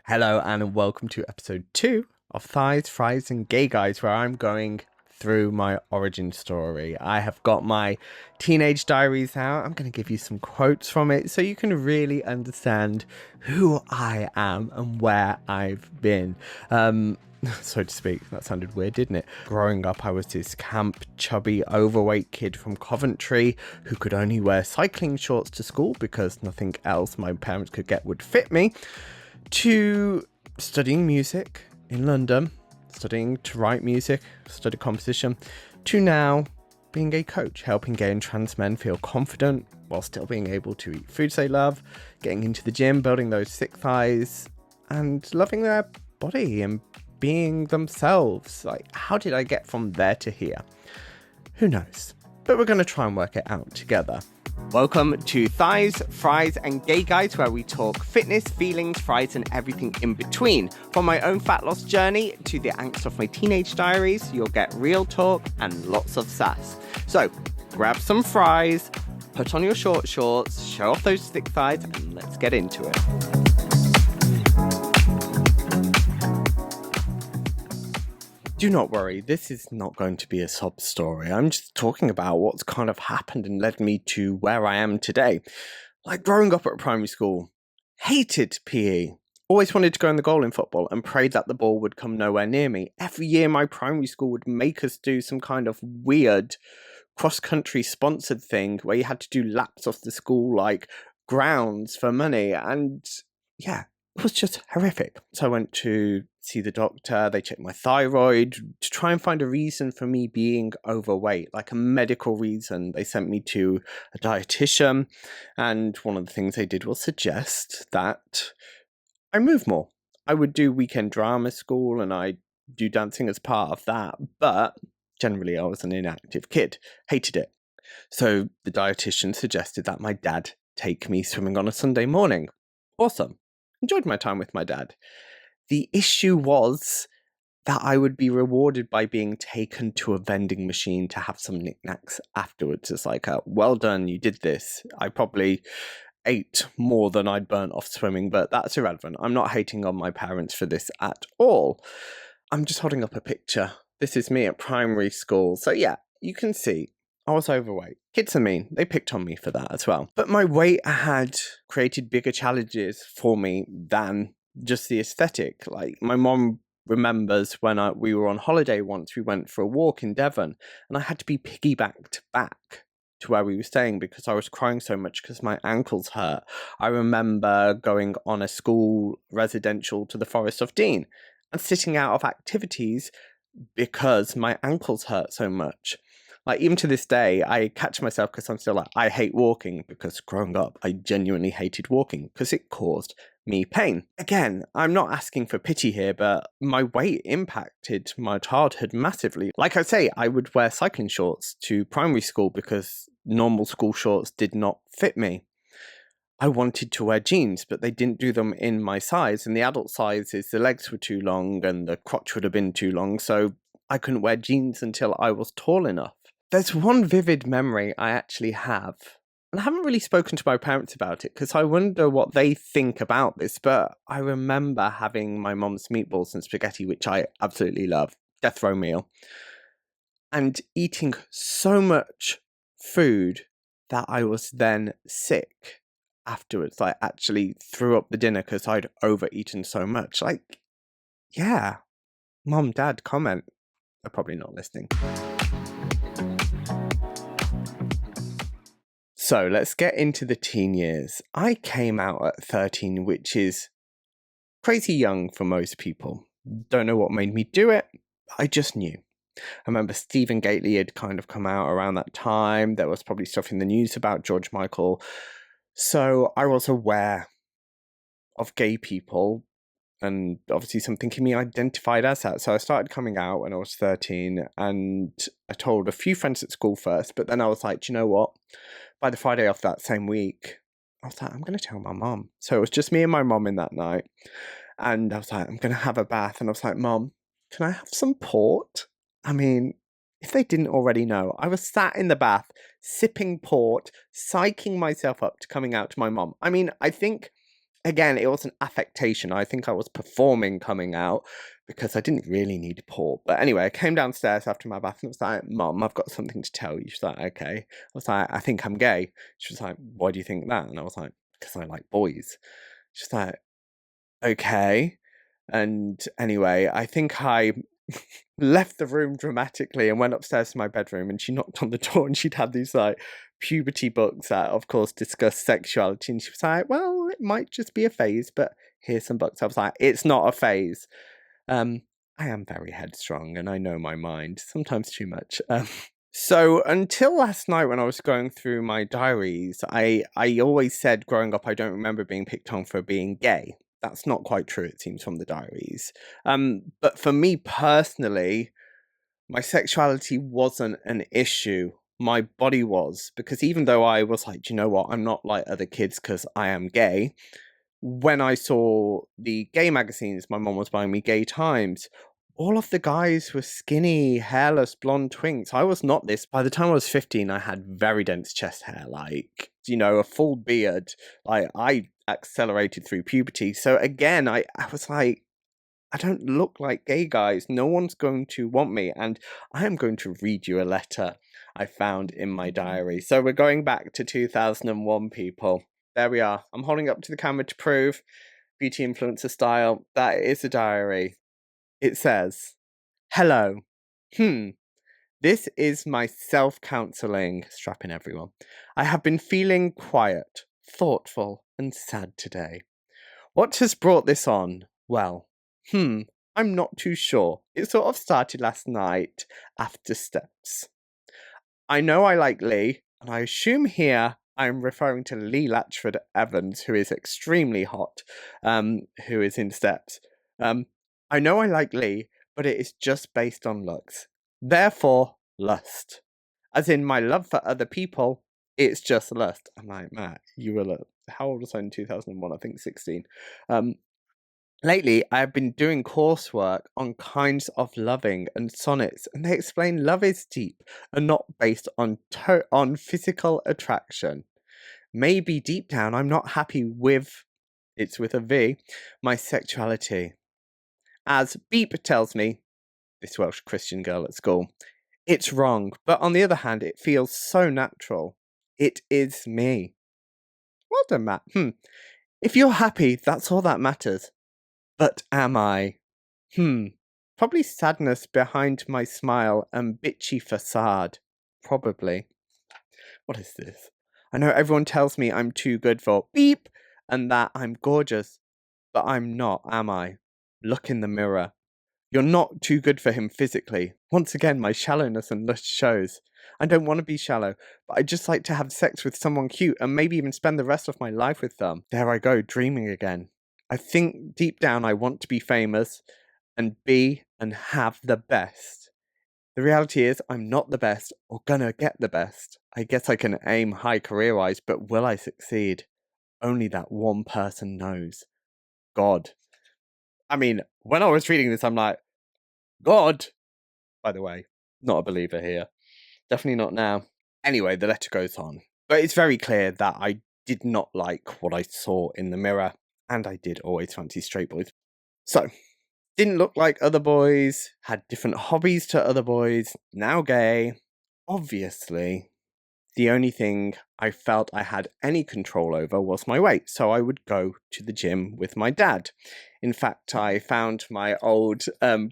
Hello and welcome to episode 2 of Thighs, Fries and Gay Guys, where I'm going through my origin story. I have got my teenage diaries out. I'm going to give you some quotes from it so you can really understand who I am and where I've been. So to speak. That sounded weird, didn't it? Growing up, I was this camp, chubby, overweight kid from Coventry who could only wear cycling shorts to school because nothing else my parents could get would fit me, to studying music in London, studying to write music, study composition, to now being a coach, helping gay and trans men feel confident while still being able to eat foods they love, getting into the gym, building those thick thighs, and loving their body and being themselves. Like, how did I get from there to here? Who knows? But we're going to try and work it out together. Welcome to Thighs, Fries and Gay Guys, where we talk fitness, feelings, fries and everything in between. From my own fat loss journey to the angst of my teenage diaries, you'll get real talk and lots of sass. So grab some fries, put on your short shorts, show off those thick thighs and let's get into it. Do not worry, this is not going to be a sob story. I'm just talking about what's kind of happened and led me to where I am today. Like growing up at primary school, hated PE. Always wanted to go in the goal in football and prayed that the ball would come nowhere near me. Every year my primary school would make us do some kind of weird cross-country sponsored thing where you had to do laps off the school like grounds for money, and yeah, it was just horrific. So I went to see the doctor. They checked my thyroid to try and find a reason for me being overweight, like a medical reason. They sent me to a dietitian, and one of the things they did was suggest that I move more. I would do weekend drama school and I do dancing as part of that, but generally I was an inactive kid, hated it. So the dietitian suggested that my dad take me swimming on a Sunday morning. Awesome. Enjoyed my time with my dad. The issue was that I would be rewarded by being taken to a vending machine to have some knickknacks afterwards. It's like, well done, you did this. I probably ate more than I'd burnt off swimming, but that's irrelevant. I'm not hating on my parents for this at all. I'm just holding up a picture. This is me at primary school. So yeah, you can see I was overweight. Kids are mean. They picked on me for that as well. But my weight had created bigger challenges for me than just the aesthetic. Like, my mom remembers when we were on holiday once, we went for a walk in Devon and I had to be piggybacked back to where we were staying because I was crying so much because my ankles hurt. I remember going on a school residential to the Forest of Dean and sitting out of activities because my ankles hurt so much. Like, even to this day, I catch myself because I'm still like, I hate walking, because growing up, I genuinely hated walking because it caused me pain. Again, I'm not asking for pity here, but my weight impacted my childhood massively. Like I say, I would wear cycling shorts to primary school because normal school shorts did not fit me. I wanted to wear jeans, but they didn't do them in my size. And the adult sizes, the legs were too long and the crotch would have been too long. So I couldn't wear jeans until I was tall enough. There's one vivid memory I actually have, and I haven't really spoken to my parents about it because I wonder what they think about this, but I remember having my mom's meatballs and spaghetti, which I absolutely love, death row meal, and eating so much food that I was then sick afterwards. I actually threw up the dinner because I'd overeaten so much. Like, yeah, mom, dad, comment. They're probably not listening. So let's get into the teen years. I came out at 13, which is crazy young for most people. Don't know what made me do it. I just knew. I remember Stephen Gately had kind of come out around that time. There was probably stuff in the news about George Michael. So I was aware of gay people, and obviously something in me identified as that. So I started coming out when I was 13, and I told a few friends at school first, but then I was like, do you know what? By the Friday of that same week, I was like, I'm going to tell my mom. So it was just me and my mom in that night. And I was like, I'm going to have a bath. And I was like, Mom, can I have some port? I mean, if they didn't already know, I was sat in the bath, sipping port, psyching myself up to coming out to my mom. I mean, I think Again, it was an affectation. I think I was performing coming out because I didn't really need a port. But anyway, I came downstairs after my bath and I was like, Mum, I've got something to tell you. She's like, okay. I was like, I think I'm gay. She was like, why do you think that? And I was like, because I like boys. She's like, okay. And anyway, I think I left the room dramatically and went upstairs to my bedroom, and she knocked on the door and she'd had these like puberty books that of course discuss sexuality, and she was like, well, it might just be a phase, but here's some books. I was like, it's not a phase. I am very headstrong and I know my mind, sometimes too much. So until last night when I was going through my diaries, I always said growing up I don't remember being picked on for being gay. That's not quite true, it seems, from the diaries. But for me personally, my sexuality wasn't an issue. My body was, because even though I was like, do you know what, I'm not like other kids because I am gay. When I saw the gay magazines, my mom was buying me Gay Times. All of the guys were skinny, hairless, blonde twinks. I was not this. By the time I was 15, I had very dense chest hair, like, a full beard. Like, I accelerated through puberty. So again, I was like, I don't look like gay guys. No one's going to want me. And I am going to read you a letter I found in my diary. So we're going back to 2001, people. There we are. I'm holding up to the camera to prove beauty influencer style. That is a diary. It says, hello. This is my self-counseling. Strap in, everyone. I have been feeling quiet, thoughtful, and sad today. What has brought this on? Well, I'm not too sure. It sort of started last night after steps. I know I like Lee, and I assume here I'm referring to Lee Latchford Evans, who is extremely hot, who is in steps. I know I like Lee, but it is just based on looks. Therefore, lust. As in my love for other people, it's just lust. I'm like, Matt, you were, how old was I in 2001? I think 16. Lately, I have been doing coursework on kinds of loving and sonnets, and they explain love is deep and not based on physical attraction. Maybe deep down I'm not happy with, it's with a V, my sexuality. As Beep tells me, this Welsh Christian girl at school, it's wrong, but on the other hand, it feels so natural. It is me. Well done, Matt. If you're happy, that's all that matters. But am I? Probably sadness behind my smile and bitchy facade. Probably. What is this? I know everyone tells me I'm too good for beep and that I'm gorgeous. But I'm not, am I? Look in the mirror. You're not too good for him physically. Once again, my shallowness and lust shows. I don't want to be shallow, but I'd just like to have sex with someone cute and maybe even spend the rest of my life with them. There I go, dreaming again. I think deep down I want to be famous and be and have the best. The reality is I'm not the best or gonna get the best. I guess I can aim high career-wise, but will I succeed? Only that one person knows. God. I mean, when I was reading this, I'm like, God! By the way, not a believer here. Definitely not now. Anyway, the letter goes on. But it's very clear that I did not like what I saw in the mirror. And I did always fancy straight boys. So, didn't look like other boys, had different hobbies to other boys, now gay. Obviously, the only thing I felt I had any control over was my weight, so I would go to the gym with my dad. In fact, I found my old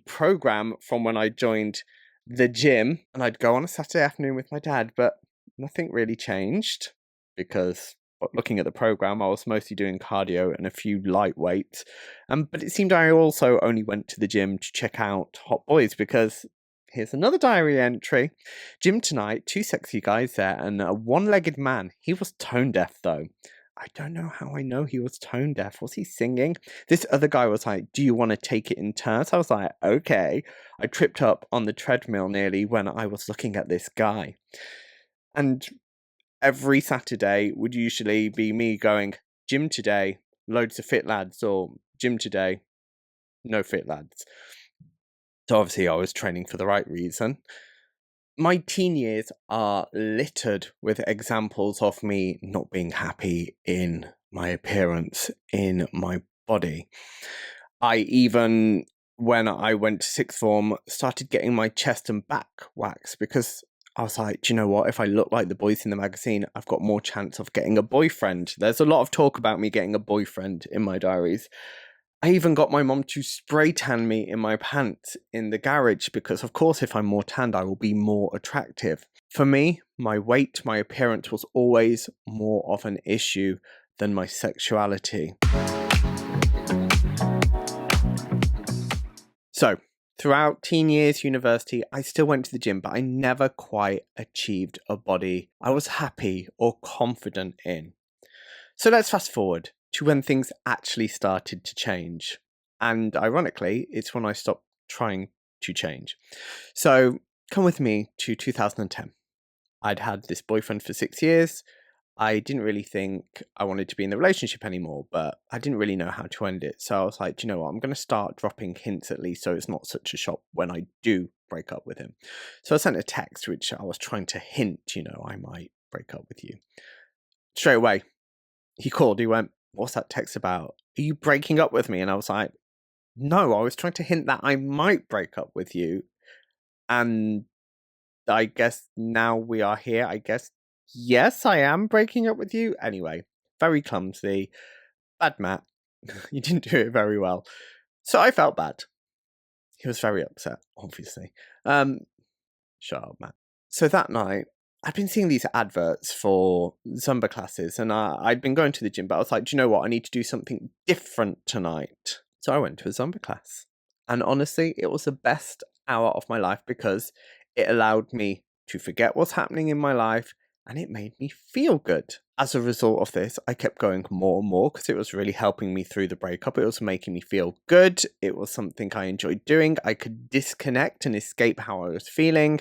program from when I joined the gym, and I'd go on a Saturday afternoon with my dad, but nothing really changed because looking at the program, I was mostly doing cardio and a few light weights. But it seemed I also only went to the gym to check out hot boys because here's another diary entry. Gym tonight, two sexy guys there and a one-legged man. He was tone deaf though. I don't know how I know he was tone deaf. Was he singing? This other guy was like, do you want to take it in turns? I was like, okay. I tripped up on the treadmill nearly when I was looking at this guy. And every Saturday would usually be me going, gym today, loads of fit lads, or gym today, no fit lads. So obviously I was training for the right reason. My teen years are littered with examples of me not being happy in my appearance in my body. I even, when I went to sixth form, started getting my chest and back waxed because I was like, do you know what? If I look like the boys in the magazine, I've got more chance of getting a boyfriend. There's a lot of talk about me getting a boyfriend in my diaries. I even got my mom to spray tan me in my pants in the garage because, of course, if I'm more tanned, I will be more attractive. For me, my weight, my appearance was always more of an issue than my sexuality. So, throughout teen years, university, I still went to the gym, but I never quite achieved a body I was happy or confident in. So let's fast forward to when things actually started to change. And ironically, it's when I stopped trying to change. So come with me to 2010. I'd had this boyfriend for 6 years. I didn't really think I wanted to be in the relationship anymore, but I didn't really know how to end it. So I was like, do you know what? I'm going to start dropping hints at least so it's not such a shock when I do break up with him. So I sent a text which I was trying to hint, I might break up with you. Straight away, he called, he went, what's that text about? Are you breaking up with me? And I was like, no, I was trying to hint that I might break up with you. And I guess now we are here. I guess, yes, I am breaking up with you. Anyway, very clumsy. Bad Matt. You didn't do it very well. So I felt bad. He was very upset, obviously. Shut up, Matt. So that night, I'd been seeing these adverts for Zumba classes and I'd been going to the gym, but I was like, do you know what? I need to do something different tonight. So I went to a Zumba class. And honestly, it was the best hour of my life because it allowed me to forget what's happening in my life and it made me feel good. As a result of this, I kept going more and more because it was really helping me through the breakup. It was making me feel good. It was something I enjoyed doing. I could disconnect and escape how I was feeling.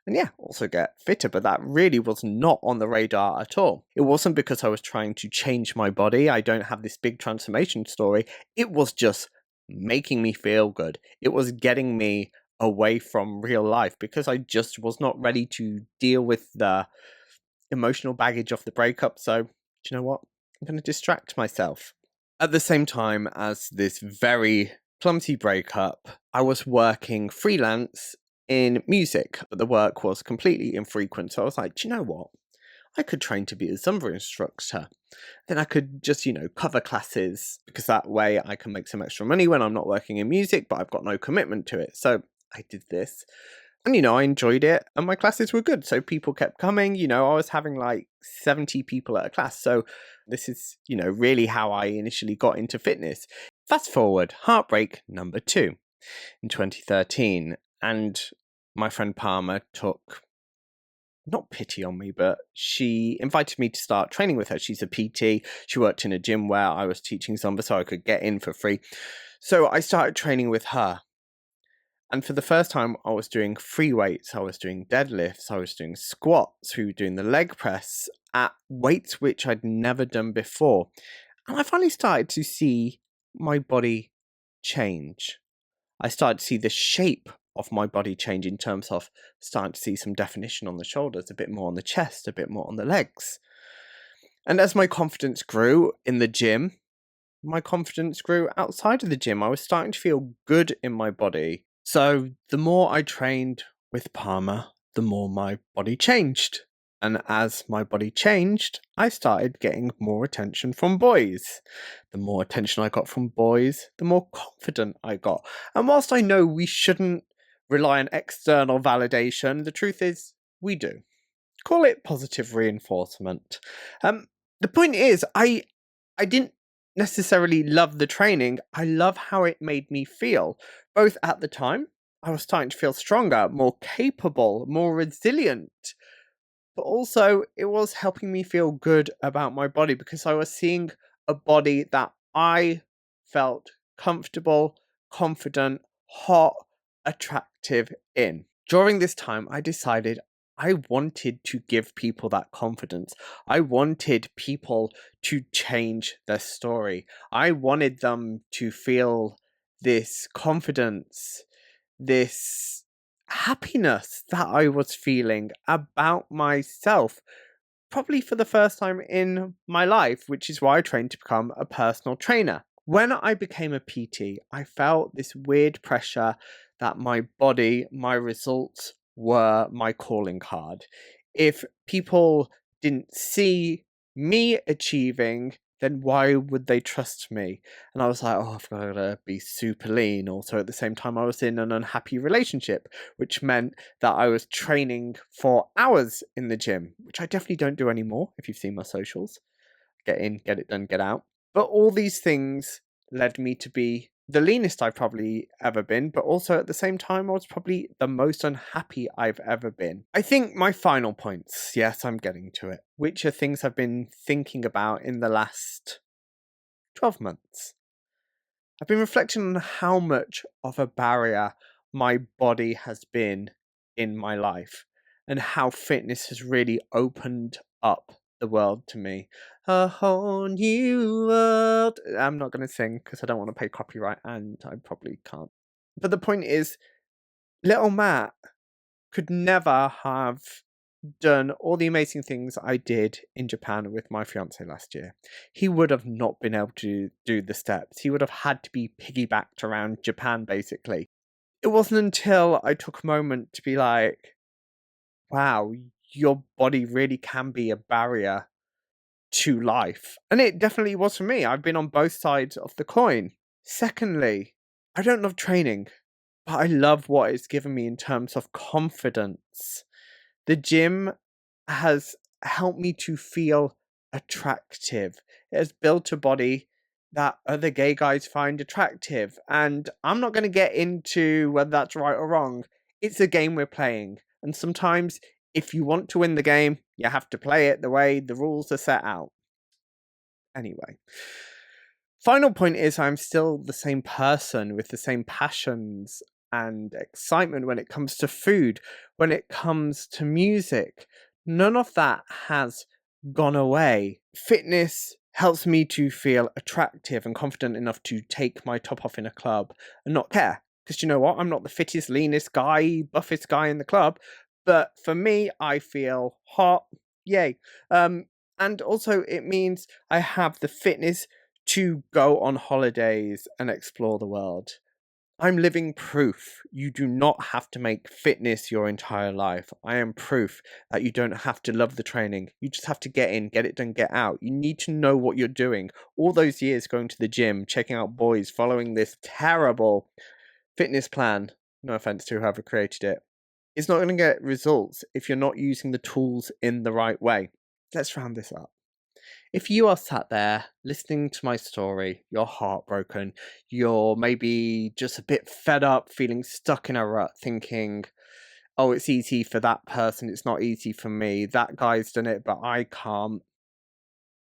And yeah, also get fitter, but that really was not on the radar at all. It wasn't because I was trying to change my body. I don't have this big transformation story. It was just making me feel good. It was getting me away from real life because I just was not ready to deal with the emotional baggage of the breakup. So, do you know what? I'm going to distract myself. At the same time as this very clumsy breakup, I was working freelance in music, but the work was completely infrequent. So I was like, do you know what? I could train to be a Zumba instructor. Then I could just, cover classes because that way I can make some extra money when I'm not working in music, but I've got no commitment to it. So I did this. And, I enjoyed it and my classes were good. So people kept coming, I was having like 70 people at a class. So this is, really how I initially got into fitness. Fast forward, heartbreak number 2 in 2013. And my friend Palmer took not pity on me, but she invited me to start training with her. She's a PT. She worked in a gym where I was teaching Zumba so I could get in for free. So I started training with her. And for the first time, I was doing free weights, I was doing deadlifts, I was doing squats, we were doing the leg press at weights which I'd never done before. And I finally started to see my body change. I started to see the shape of my body change in terms of starting to see some definition on the shoulders, a bit more on the chest, a bit more on the legs. And as my confidence grew in the gym, my confidence grew outside of the gym. I was starting to feel good in my body. So the more I trained with Palmer, the more my body changed. And as my body changed, I started getting more attention from boys. The more attention I got from boys, the more confident I got. And whilst I know we shouldn't rely on external validation, the truth is we do. Call it positive reinforcement. The point is, I didn't necessarily love the training. I love how it made me feel. Both at the time, I was starting to feel stronger, more capable, more resilient. But also, it was helping me feel good about my body because I was seeing a body that I felt comfortable, confident, hot, attractive in. During this time, I decided I wanted to give people that confidence. I wanted people to change their story. I wanted them to feel this confidence, this happiness that I was feeling about myself. probably for the first time in my life, which is why I trained to become a personal trainer. When I became a PT, I felt this weird pressure that my body, my results were my calling card. If people didn't see me achieving, then why would they trust me? And I was like, oh, I've got to be super lean. Also, at the same time, I was in an unhappy relationship, which meant that I was training for hours in the gym, which I definitely don't do anymore. If you've seen my socials, get in, get it done, get out. But all these things led me to be the leanest I've probably ever been, but also at the same time, I was probably the most unhappy I've ever been. I think my final points, yes, I'm getting to it, which are things I've been thinking about in the last 12 months. I've been reflecting on how much of a barrier my body has been in my life and how fitness has really opened up the world to me. A whole new world. I'm not going to sing because I don't want to pay copyright and I probably can't. But the point is, little Matt could never have done all the amazing things I did in Japan with my fiance last year. He would have not been able to do the steps. He would have had to be piggybacked around Japan, basically. It wasn't until I took a moment to be like, wow, your body really can be a barrier to life. And it definitely was for me. I've been on both sides of the coin. Secondly, I don't love training, but I love what it's given me in terms of confidence. The gym has helped me to feel attractive. It has built a body that other gay guys find attractive. And I'm not going to get into whether that's right or wrong. It's a game we're playing. And sometimes if you want to win the game, you have to play it the way the rules are set out. Anyway. Final point is I'm still the same person with the same passions and excitement when it comes to food, when it comes to music. None of that has gone away. Fitness helps me to feel attractive and confident enough to take my top off in a club and not care. Because you know what? I'm not the fittest, leanest guy, buffest guy in the club. But for me, I feel hot. Yay. And also it means I have the fitness to go on holidays and explore the world. I'm living proof you do not have to make fitness your entire life. I am proof that you don't have to love the training. You just have to get in, get it done, get out. You need to know what you're doing. All those years going to the gym, checking out boys, following this terrible fitness plan, no offense to whoever created it, it's not going to get results if you're not using the tools in the right way. Let's round this up. If you are sat there listening to my story, you're heartbroken, you're maybe just a bit fed up, feeling stuck in a rut, thinking, oh, it's easy for that person, it's not easy for me, that guy's done it, but I can't.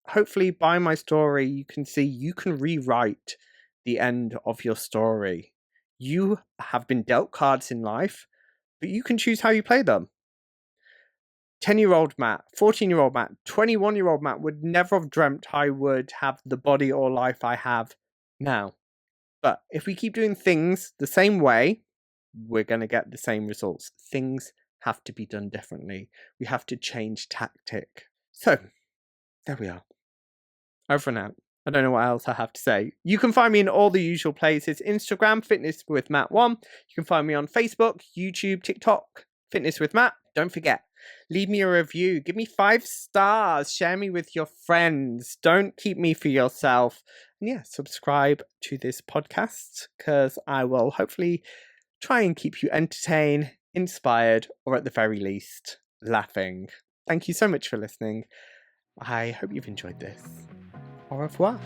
Hopefully, by my story, you can see you can rewrite the end of your story. You have been dealt cards in life, but you can choose how you play them. 10-year-old Matt, 14-year-old Matt, 21-year-old Matt would never have dreamt I would have the body or life I have now. But if we keep doing things the same way, we're going to get the same results. Things have to be done differently. We have to change tactic. So, there we are. Over and out. I don't know what else I have to say. You can find me in all the usual places. Instagram, Fitness with Matt1. You can find me on Facebook, YouTube, TikTok, Fitness with Matt. Don't forget, leave me a review. Give me 5 stars. Share me with your friends. Don't keep me for yourself. And yeah, subscribe to this podcast because I will hopefully try and keep you entertained, inspired, or at the very least, laughing. Thank you so much for listening. I hope you've enjoyed this. Au revoir.